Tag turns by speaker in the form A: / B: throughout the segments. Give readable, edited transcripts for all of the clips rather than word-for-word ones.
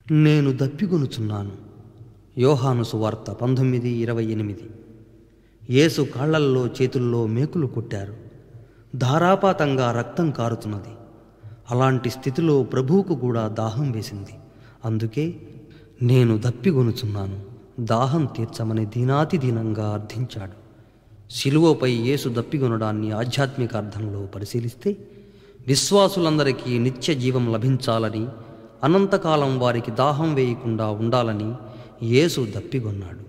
A: నేను దప్పిగొనుచున్నాను. యోహాను సువార్త 19:28. యేసు కాళ్లల్లో చేతుల్లో మేకులు కొట్టారు. ధారాపాతంగా రక్తం కారుతున్నది. అలాంటి స్థితిలో ప్రభువుకు కూడా దాహం వేసింది. అందుకే నేను దప్పిగొనుచున్నాను, దాహం తీర్చమని దీనాతి దీనంగా అర్థించాడు. శిలువపై యేసు దప్పిగొనడాన్ని ఆధ్యాత్మిక అర్థంలో పరిశీలిస్తే విశ్వాసులందరికీ నిత్య జీవం లభించాలని, అనంతకాలం వారికి దాహం వేయకుండా ఉండాలని యేసు దప్పిగొన్నాడు.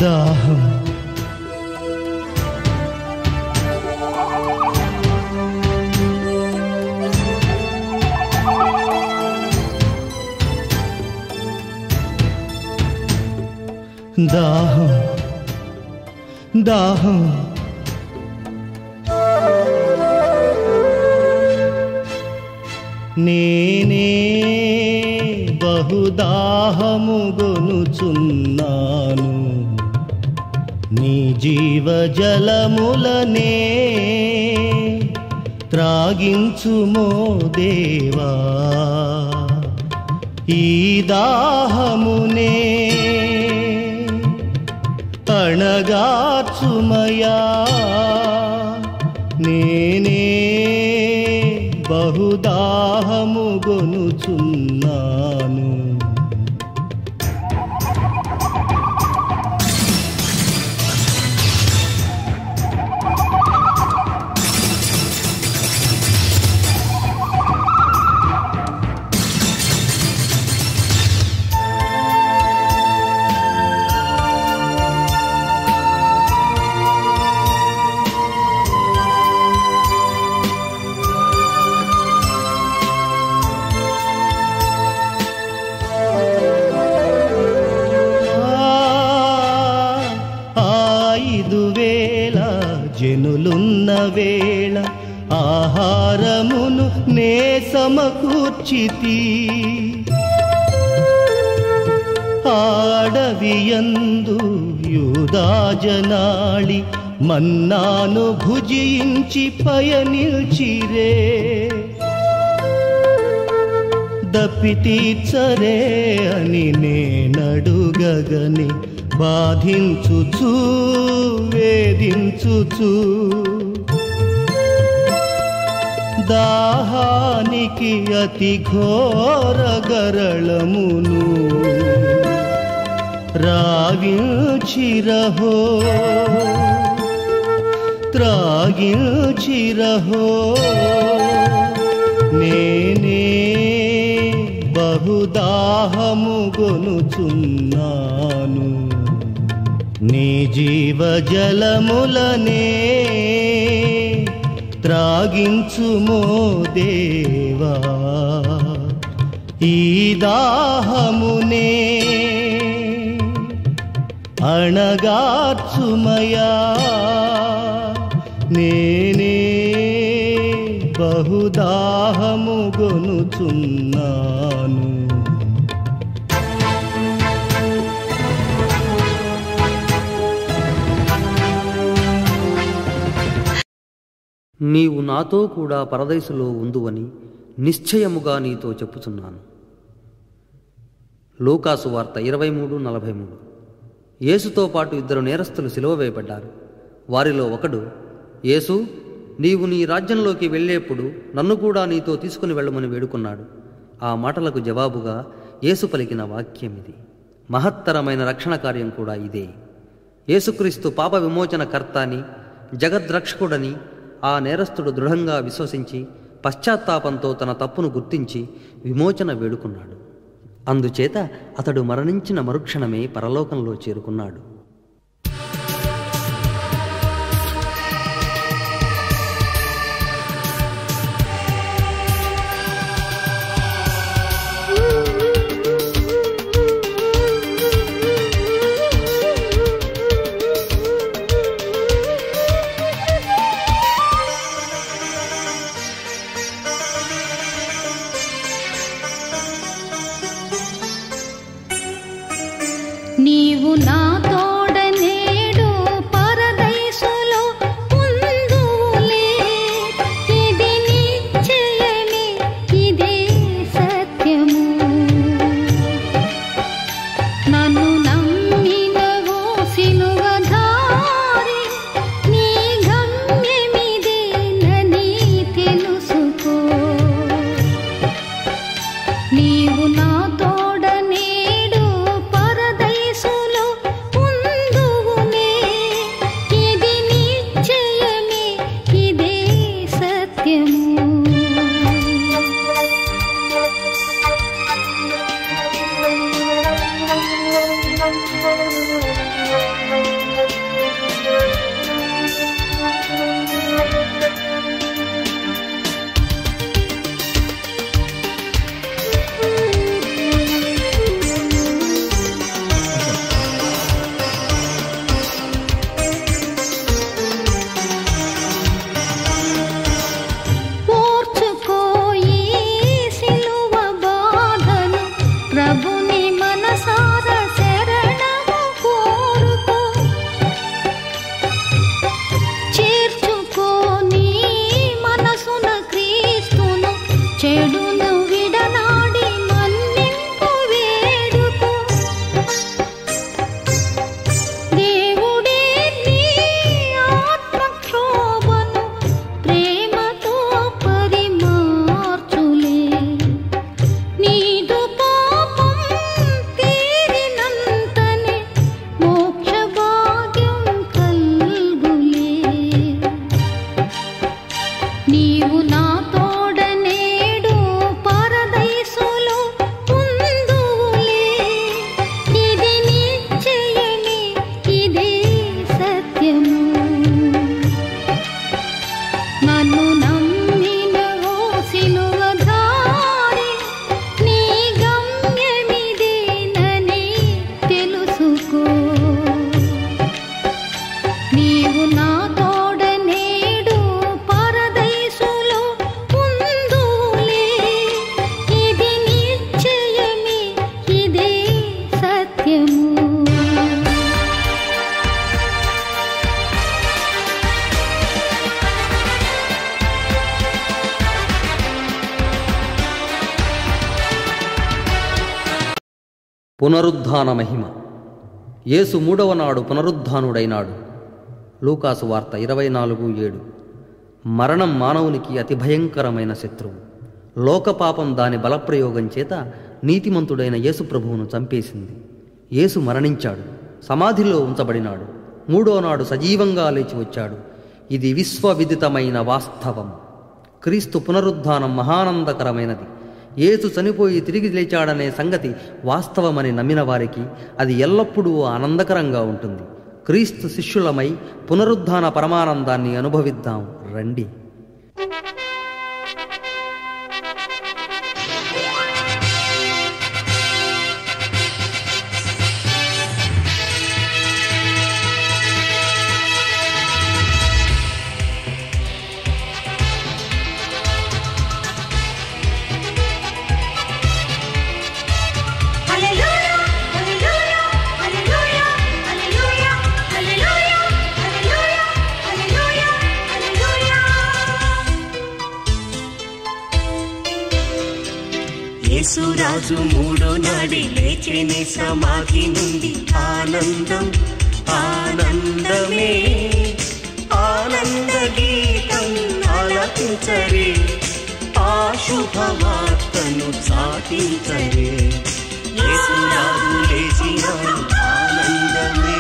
B: దాహం దాహం దాహం నేనే బహుదాహము గొనుచున్నాను, నీ జీవజలములనే త్రాగించుమో దేవా. ఈ దాహమునే అణగార్చుమయా, నేనే బహుదాహము గొనుచున్నాను. జనులున్న వేళ ఆహారమును నే సమకూర్చితి, ఆడవియందు యూదాజనాళి మన్నాను భుజించి పయనిల్చిరే. దప్పి తీర్చరే అని నేనడుగగని బాధించుచు వేధించుచు, దాహానికి అతి ఘోర గరళమును రాగించిరహో, త్రాగించిరహో. నేనే బహుదాహము గొనుచున్నాను, నీ జీవజలములనే త్రాగించుమో దేవా. ఈ దాహమునే అణగార్చుమయా, నేనే బహుదాహము గొనుచున్నాను.
A: నీవు నాతో కూడా పరదైసులో ఉందువని నిశ్చయముగా నీతో చెప్పుచున్నాను. లూకాసు వార్త 23:43. యేసుతో పాటు 2 నేరస్తులు సిలువ వేయబడ్డారు. వారిలో ఒకడు, యేసు, నీవు నీ రాజ్యంలోకి వెళ్ళేప్పుడు నన్ను కూడా నీతో తీసుకుని వెళ్ళమని వేడుకున్నాడు. ఆ మాటలకు జవాబుగా యేసు పలికిన వాక్యమిది. మహత్తరమైన రక్షణ కార్యం కూడా ఇదే. యేసుక్రీస్తు పాప విమోచన కర్త అని, జగద్రక్షకుడని ఆ నేరస్తుడు దృఢంగా విశ్వసించి పశ్చాత్తాపంతో తన తప్పును గుర్తించి విమోచన వేడుకున్నాడు. అందుచేత అతడు మరణించిన మరుక్షణమే పరలోకంలో చేరుకున్నాడు.
C: నీవు నాతో
A: పునరుద్ధాన మహిమ. యేసు 3వ నాడు పునరుద్ధానుడైనాడు. లూకాసు వార్త 24:7. మరణం మానవునికి అతి భయంకరమైన శత్రువు. లోకపాపం దాని బలప్రయోగం చేత నీతిమంతుడైన యేసు ప్రభువును చంపేసింది. యేసు మరణించాడు, సమాధిలో ఉంచబడినాడు, 3వ నాడు సజీవంగా లేచి వచ్చాడు. ఇది విశ్వవిదితమైన వాస్తవం. క్రీస్తు పునరుద్ధానం మహానందకరమైనది. యేసు చనిపోయి తిరిగి లేచాడనే సంగతి వాస్తవమని నమ్మిన వారికి అది ఎల్లప్పుడూ ఆనందకరంగా ఉంటుంది. క్రీస్తు శిష్యులమై పునరుద్ధాన పరమానందాన్ని అనుభవిద్దాం రండి.
C: యేసురాజు 3వ నాడి లేచెనే సమాధి నుండి. ఆనందం ఆనందమే, ఆనంద గీతం ఆలపించరే, ఆ శుభవార్తను చాటించరే. యేసురాజు లేచినాడు, ఆనందమే.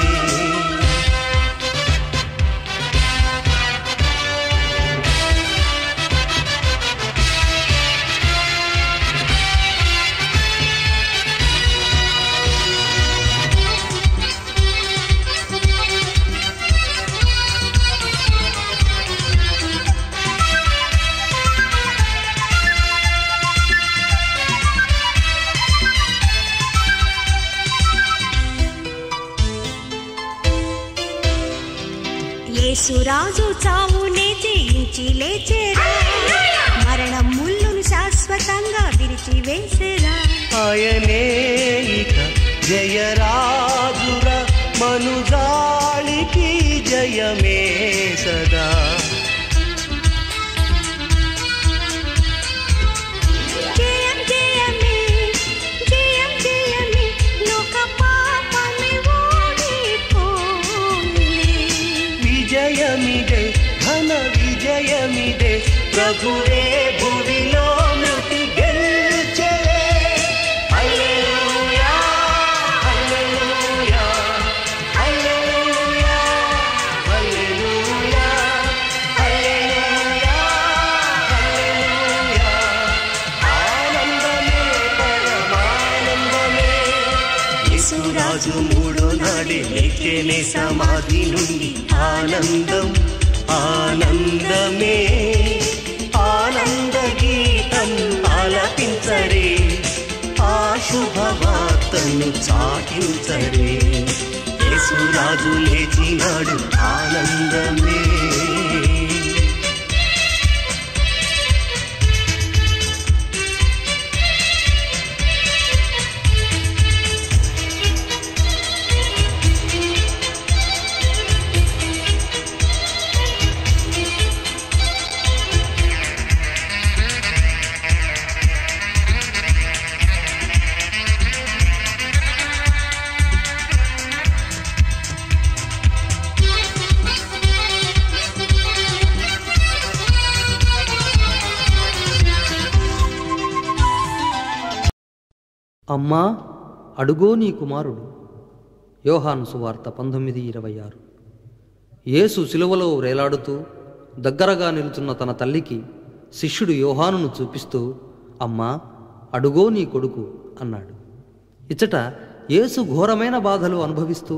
D: యేసురాజు చావునే జయించి లేచేరా, మరణం ముళ్ళును శాశ్వతంగా విరిచివేసేరా.
B: ఆయనే ఇక జయరాజురా, మనుజాళికి జయమే సదా.
D: జయం జయమే, జయం జయమే, లోక పాపమే ఓడిపోలే.
B: విజయమిదే, ఘన విజయమిదే, ప్రభువే భువిలో మృతి గెలిచెలే. హల్లెలూయా, హల్లెలూయా, హల్లెలూయా, హల్లెలూయా, హల్లెలూయా, హల్లెలూయా. ఆనందమే పరమానందమే.
C: యేసురాజు 3వ నాడి లేచెనే సమాధి నుండి. ఆనందం ఆనందమే, ఆనంద గీతం ఆలపించరే, ఆ శుభవార్తను చాటించరే. యేసురాజు లేచినాడు, ఆనందమే.
A: అమ్మా, అడుగో నీ కుమారుడు. యోహాను సువార్త 19:26. యేసు శిలువలో వేలాడుతూ దగ్గరగా నిలుచున్న తన తల్లికి శిష్యుడు యోహానును చూపిస్తూ, అమ్మా, అడుగో నీ కొడుకు అన్నాడు. ఇచ్చట యేసు ఘోరమైన బాధలు అనుభవిస్తూ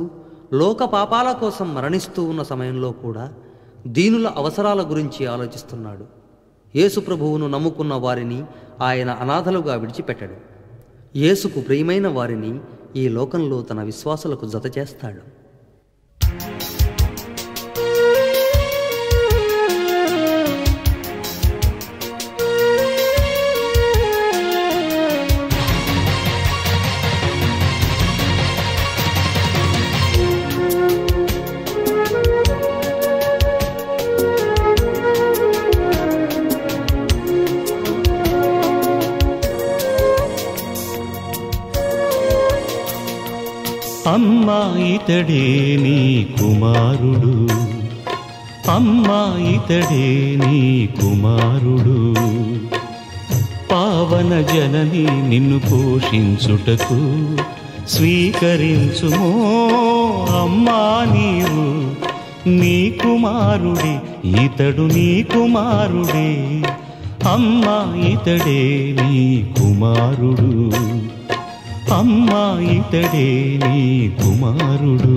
A: లోక పాపాల కోసం మరణిస్తూ ఉన్న సమయంలో కూడా దీనుల అవసరాల గురించి ఆలోచిస్తున్నాడు. యేసు ప్రభువును నమ్ముకున్న వారిని ఆయన అనాథలుగా విడిచిపెట్టాడు. యేసుకు ప్రియమైన వారిని ఈ లోకంలో తన విశ్వాసులకు జతచేస్తాడు.
C: ఇతడే నీ కుమారుడు, అమ్మా ఇతడే నీ కుమారుడు. పావన జనని నిన్ను పోషించుటకు స్వీకరించుమో అమ్మా నీవు. నీ కుమారుడే ఇతడు, నీ కుమారుడే, అమ్మా ఇతడే నీ కుమారుడు, అమ్మా ఇతడే నీ కుమారుడు.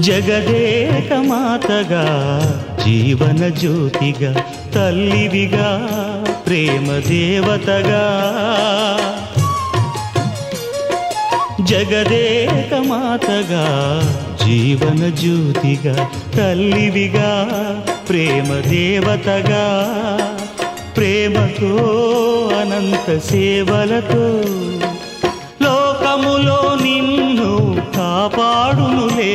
C: జగదేక మాతగా, జీవన జ్యోతిగా, తల్లివిగా, ప్రేమ దేవతగా. జగదేక మాతగా, జీవన జ్యోతిగా, తల్లివిగా, ప్రేమ దేవతగా. ప్రేమతో అనంత సేవలతో లోకములో నిన్ను కాపాడునులే,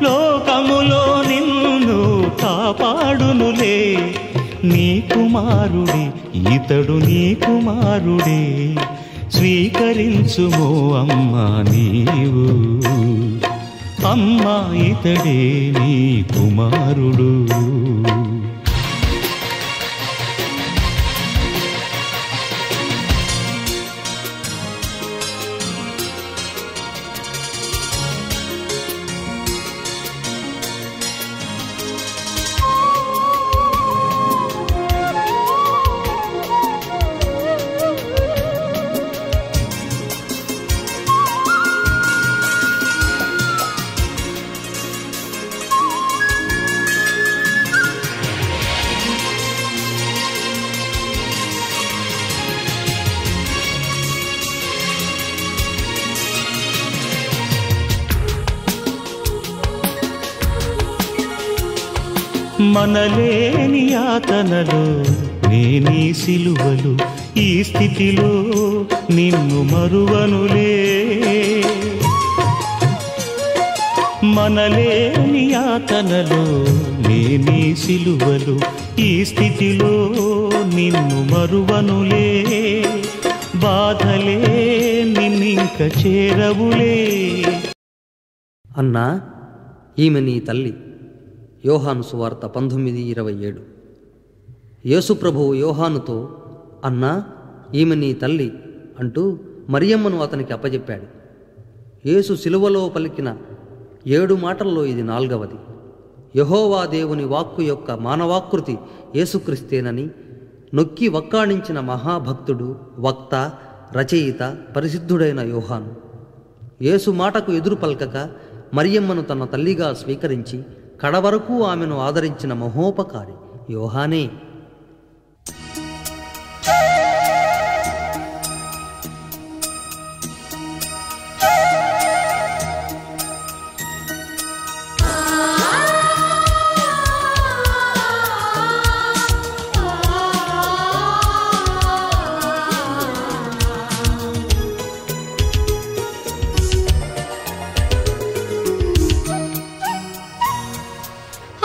C: లోకములో నిన్ను కాపాడునులే. నీ కుమారుడే ఇతడు, నీ కుమారుడే, స్వీకరించుమో అమ్మా నీవు. అమ్మా ఇతడే నీ కుమారుడు. మనలేని యాతనలు నేనీ సిలువలు, ఈ స్థితిలో నిన్ను మరువనులే. మనలేని యాతనలు నేనీ సిలువలు, ఈ స్థితిలో నిన్ను మరువనులే. బాధలే నిన్నింక చేరవులే.
A: అన్నా, ఈమె నీ తల్లి. యోహాను సువార్త 19:27. యేసుప్రభువు యోహానుతో, అన్నా, ఈమె నీ తల్లి అంటూ మరియమ్మను అతనికి అప్పజెప్పాడు. యేసు శిలువలో పలికిన 7 మాటల్లో ఇది 4వది. యెహోవా దేవుని వాక్కు యొక్క మానవాకృతి యేసుక్రీస్తేనని నొక్కి వక్కాణించిన మహాభక్తుడు, వక్త, రచయిత, పరిశుద్ధుడైన యోహాను. యేసు మాటకు ఎదురు పలకక మరియమ్మను తన తల్లిగా స్వీకరించి కడవరకు ఆమెను ఆదరించిన మహోపకారి యోహానే.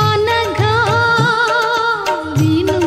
D: అనగా విను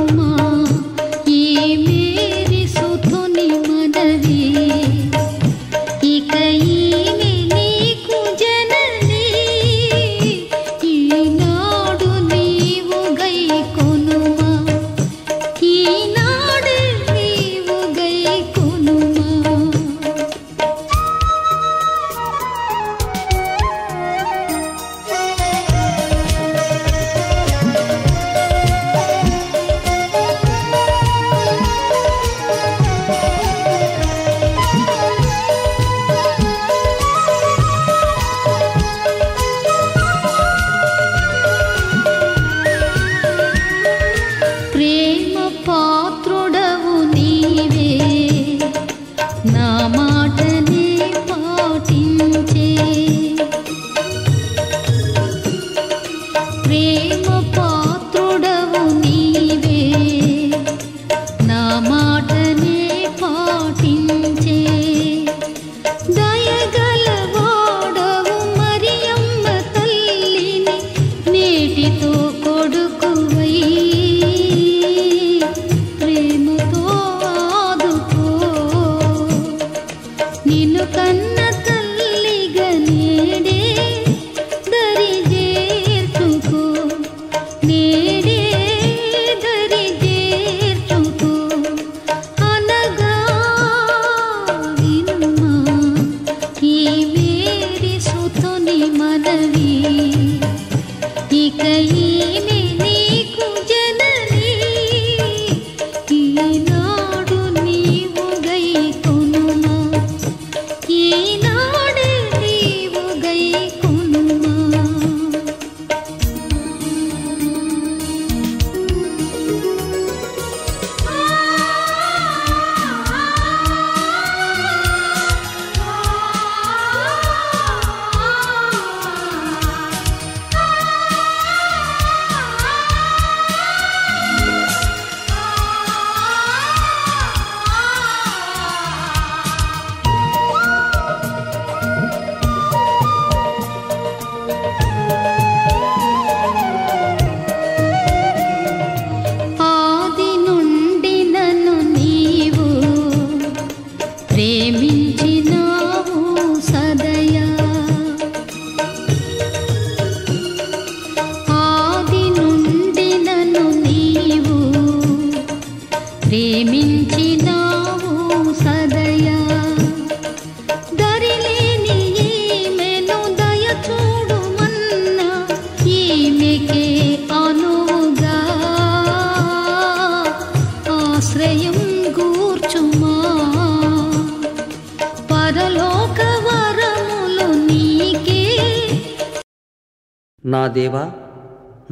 A: నా దేవా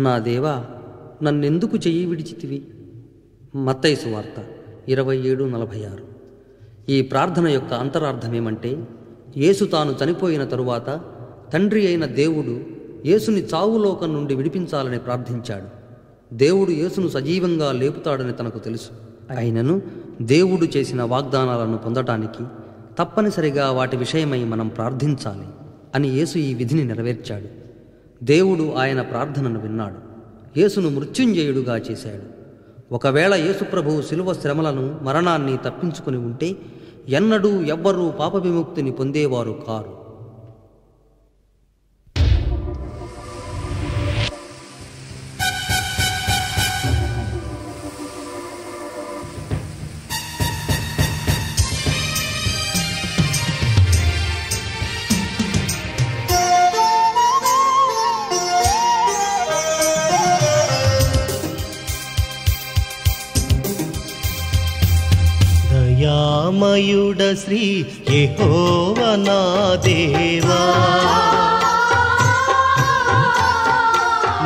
A: నా దేవా నన్నెందుకు చెయ్యి విడిచితివి? మత్తయి సువార్త 27:46. ఈ ప్రార్థన యొక్క అంతరార్థమేమంటే, యేసు తాను చనిపోయిన తరువాత తండ్రి అయిన దేవుడు యేసుని చావులోకం నుండి విడిపించాలని ప్రార్థించాడు. దేవుడు యేసును సజీవంగా లేపుతాడని తనకు తెలుసు. అయినను దేవుడు చేసిన వాగ్దానాలను పొందటానికి తప్పనిసరిగా వాటి విషయమై మనం ప్రార్థించాలి అని యేసు ఈ విధిని నెరవేర్చాడు. దేవుడు ఆయన ప్రార్థనను విన్నాడు. యేసును మృత్యుంజయుడుగా చేశాడు. ఒకవేళ యేసు ప్రభువు శిలువ శ్రమలను మరణాన్ని తప్పించుకుని ఉంటే ఎన్నడూ ఎవ్వరూ పాప విముక్తిని పొందేవారు కారు.
C: దయామయుడ శ్రీ యెహోవా నా దేవా,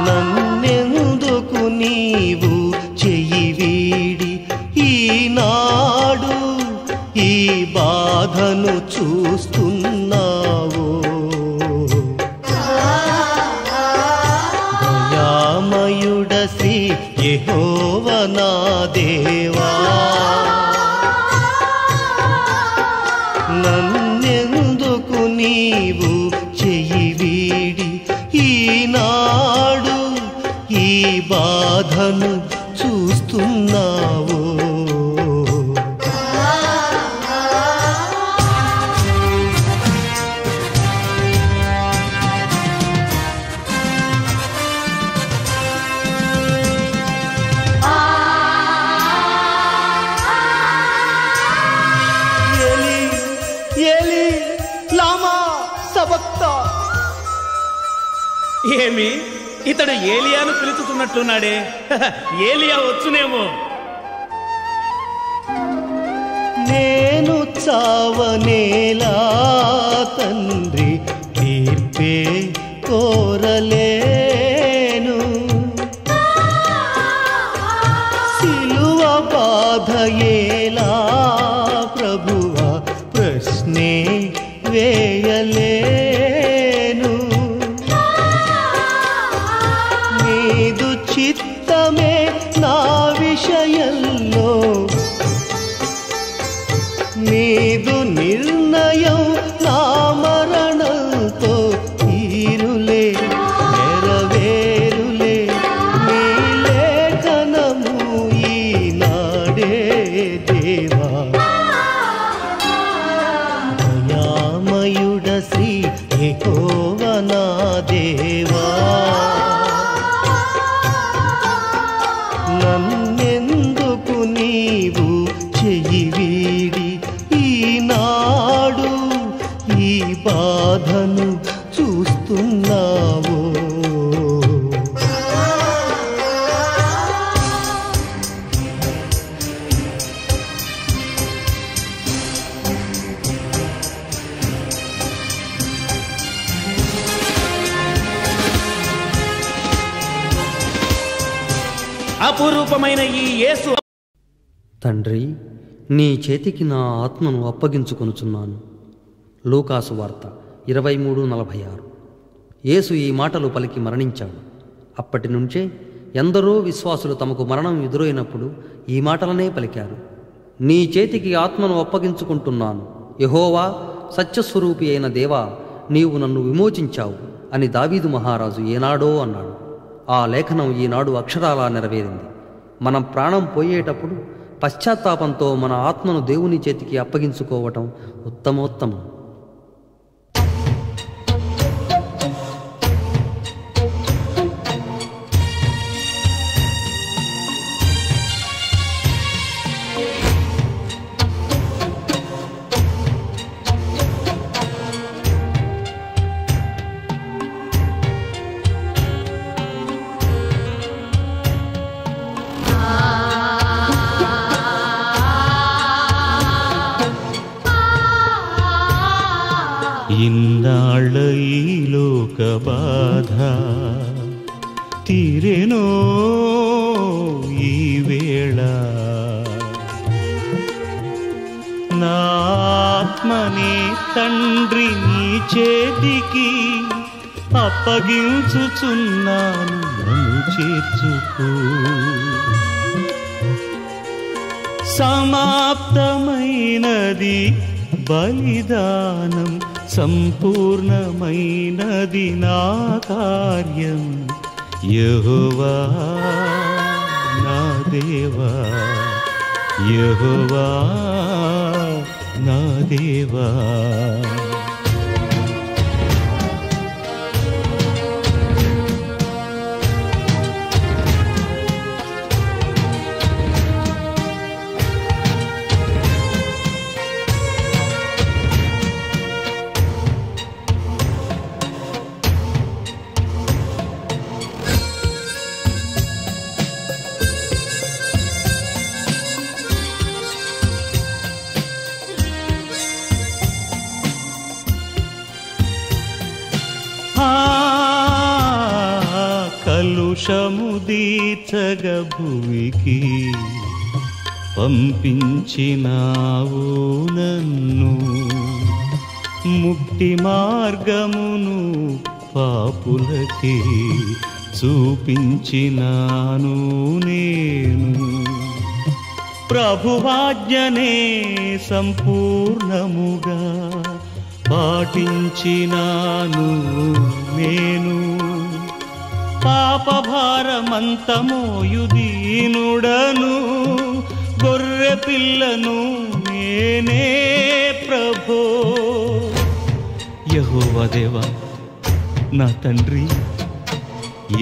C: నన్నెందుకు నీవు చెయ్యి వీడి ఈనాడు ఈ బాధను చూస్తున్నావు? దయామయుడ శ్రీ యెహోవా నా దేవా, నన్నెందుకు నీవు చెయ్యి వీడి ఈనాడు ఈ బాధను చూస్తున్నావు?
E: ఏమి ఇతడు ఏలియాను పిలుచుతున్నట్లున్నాడే? ఏలియా వచ్చునేమో.
C: నేను చావనేలా తండ్రి, తీర్పే కోరలేను. సిలువ బాధయేలా ప్రభువా, ప్రశ్నే వేయలేను. నీదు చిత్తమే నా విషయంలో, నీదు నిర్ణయం నా మరణంతో తీరులే, నెరవేరులే. నీ లేఖనము ఈనాడే దేవా. దయామయుడ శ్రీ యెహోవా నా దేవా, నన్నెందుకు నీవు చెయ్యి వీడి ఈనాడు ఈ బాధను చూస్తున్నావు?
E: అపురూపమైన ఈ యేసు.
A: తండ్రి, నీ చేతికి నా ఆత్మను అప్పగించుకొనుచున్నాను. లూకాసు వార్త 23:46. యేసు ఈ మాటలు పలికి మరణించాడు. అప్పటి నుంచే ఎందరో విశ్వాసులు తమకు మరణం ఎదురైనప్పుడు ఈ మాటలనే పలికారు. నీ చేతికి ఆత్మను అప్పగించుకుంటున్నాను, యెహోవా సత్యస్వరూపి అయిన దేవా, నీవు నన్ను విమోచించావు అని దావీదు మహారాజు ఏనాడో అన్నాడు. ఆ లేఖనం ఈనాడు అక్షరాలా నెరవేరింది. మనం ప్రాణం పోయేటప్పుడు పశ్చాత్తాపంతో మన ఆత్మను దేవుని చేతికి అప్పగించుకోవటం ఉత్తమోత్తమం.
C: ఇన్నాళ్ళ ఈ లోక బాధ తీరెనో ఈ వేళ. నా ఆత్మని తండ్రి నీ చేతికి అప్పగించుచున్నాను, నన్ను చేర్చుకో. సమాప్తమైనది బలిదానం, సంపూర్ణమైనది నా కార్యం. యెహోవా నా దేవా, యెహోవా నా దేవా. కలుషము దీర్చగ భువికి పంపించినావు నన్ను. ముక్తి మార్గమును పాపులకి చూపించినాను నేను. ప్రభువాజ్ఞనే సంపూర్ణముగా పాటించినాను నేను. పాపభారమంతమోయుదీనుడను, గొర్రె పిల్లను నేనే ప్రభో. యెహోవా దేవా నా తండ్రి,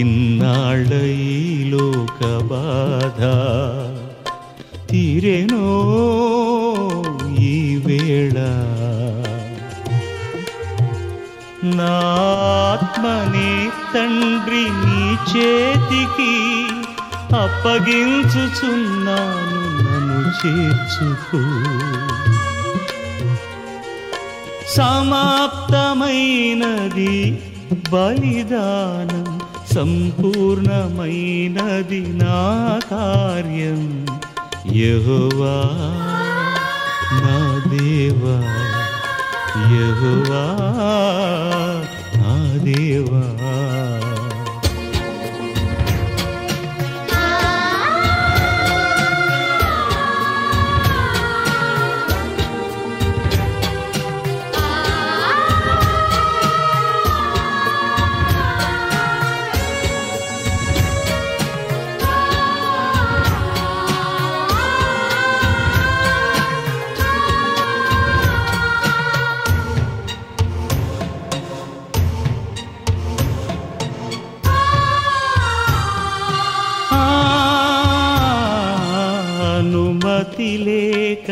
C: ఇన్నాళ్ళ ఈ లోక బాధ తీరెనో ఈ వేళ. నా ఆత్మని తండ్రి నీ చేతికి అప్పగించుచున్నాను, నన్ను చేర్చుకో. సమాప్తమైనది బలిదానం, సంపూర్ణమైనది నా కార్యం. యెహోవా నా దేవా, యెహోవా నా దేవా. అనుమతి లేక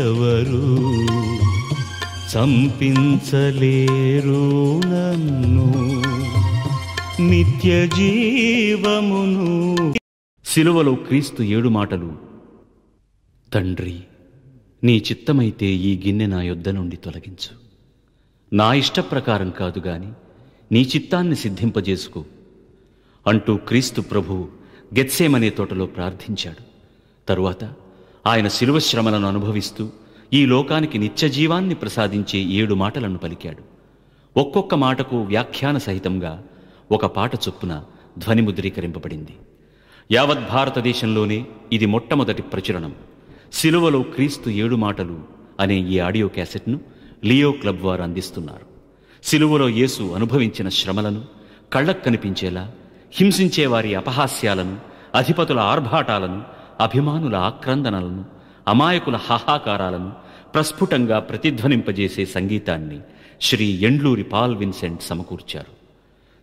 C: ఎవరు చంపించలేరు నన్ను. నిత్య జీవమును.
F: శిలువలో క్రీస్తు 7 మాటలు. తండ్రి, నీ చిత్తమైతే ఈ గిన్నె నా యొద్ద నుండి తొలగించు. నా ఇష్టప్రకారం కాదు గాని నీ చిత్తాన్ని సిద్ధింపజేసుకో అంటూ క్రీస్తు ప్రభువు గెత్సేమనే తోటలో ప్రార్థించాడు. తరువాత ఆయన శిలువ శ్రమలను అనుభవిస్తూ ఈ లోకానికి నిత్యజీవాన్ని ప్రసాదించే 7 మాటలను పలికాడు. ఒక్కొక్క మాటకు వ్యాఖ్యాన సహితంగా ఒక పాట చొప్పున ధ్వనిముద్రీకరింపబడింది. యావత్ భారతదేశంలోనే ఇది మొట్టమొదటి ప్రచురణం. శిలువలో క్రీస్తు 7 మాటలు అనే ఈ ఆడియో క్యాసెట్ను లియో క్లబ్ వారు అందిస్తున్నారు. శిలువలో యేసు అనుభవించిన శ్రమలను కళ్ళకు కనిపించేలా, హింసించే వారి అపహాస్యాలను, అధిపతుల ఆర్భాటాలను, అభిమానుల ఆక్రందనలను, అమాయకుల హాహాకారాలను ప్రస్ఫుటంగా ప్రతిధ్వనింపజేసే సంగీతాన్ని శ్రీ ఎండ్లూరి పాల్ విన్సెంట్ సమకూర్చారు.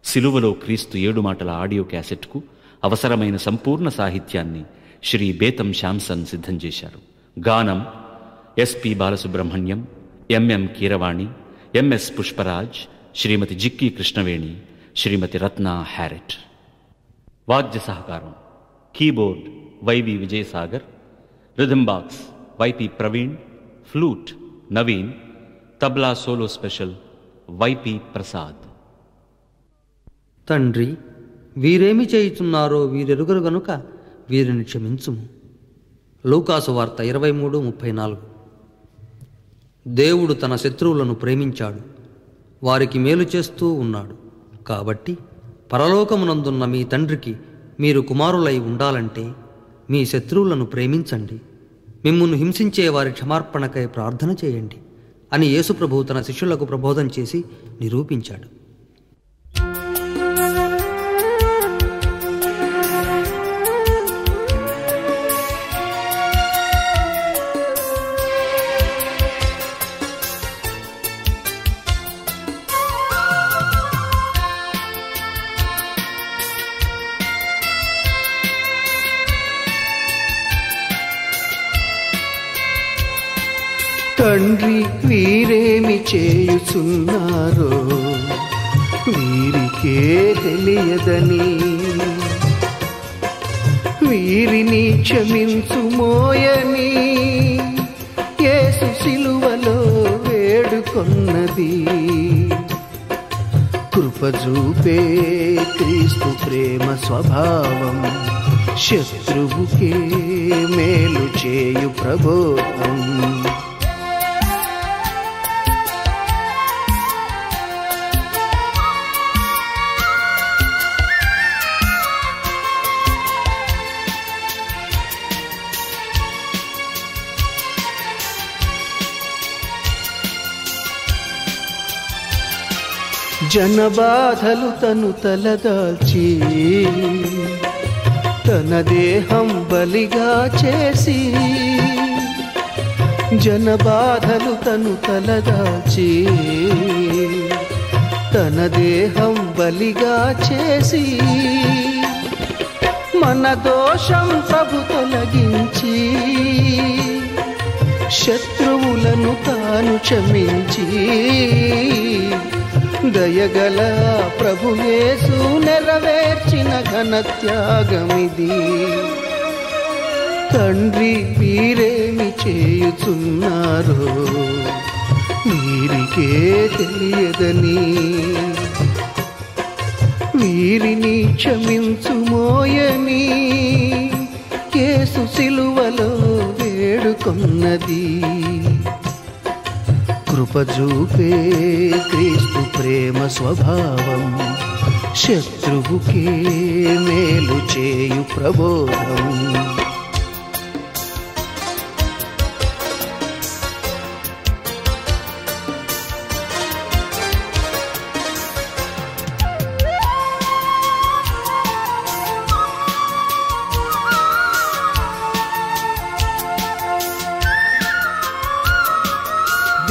F: శిలువలో క్రీస్తు 7 మాటల ఆడియో క్యాసెట్కు అవసరమైన సంపూర్ణ సాహిత్యాన్ని శ్రీ బేతం శాంసన్ సిద్ధం చేశారు. గానం SP Balasubrahmanyam, MM Keeravani, MS Pushparaj, Shrimati Jikki Krishnaveni, Shrimati Ratna Harriet. వాద్య సహకారం keyboard YV Vijayasagar, rhythm box YP Praveen, flute Naveen, tabla solo special YP Prasad.
A: తండ్రి, వీరేమి చేయుచున్నారో వీరెరుగరు గనుక వీరిని క్షమించుము. లూకాసు వార్త 23:34. దేవుడు తన శత్రువులను ప్రేమించాడు, వారికి మేలు చేస్తూ ఉన్నాడు. కాబట్టి పరలోకమునందున్న మీ తండ్రికి మీరు కుమారులై ఉండాలంటే మీ శత్రువులను ప్రేమించండి, మిమ్మును హింసించే వారి క్షమార్పణకై ప్రార్థన చేయండి అని యేసుప్రభువు తన శిష్యులకు ప్రబోధం చేసి నిరూపించాడు.
B: తండ్రి వీరేమి చేయుచున్నారో వీరికే తెలియదని వీరిని క్షమించుమోయని యేసు సిలువలో వేడుకొన్నది. కృపజూపే క్రీస్తు ప్రేమ స్వభావం, శత్రువుకే మేలు చేయు ప్రబోధం. జనబాధలు తను తలదాల్చి తన దేహం బలిగా చేసి, జనబాధలు తను తలదాల్చి తన దేహం బలిగా చేసి, మన దోషం ప్రభు తొలగించి శత్రువులను తాను క్షమించి, దయగల ప్రభు యేసు నెరవేర్చిన ఘన త్యాగమిది. తండ్రి వీరేమి చేయుచున్నారో వీరికే తెలియదని వీరిని క్షమించుమోయని యేసు సిలువలో వేడుకొన్నది. కృపజూపే క్రీస్తు ప్రేమ స్వభావం, శత్రువుకే మేలు చేయు ప్రబోధం.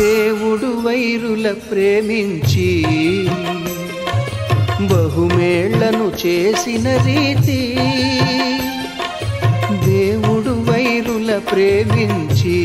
B: దేవుడు వైరుల ప్రేమించి బహుమేళ్లను చేసిన రీతి, దేవుడు వైరుల ప్రేమించి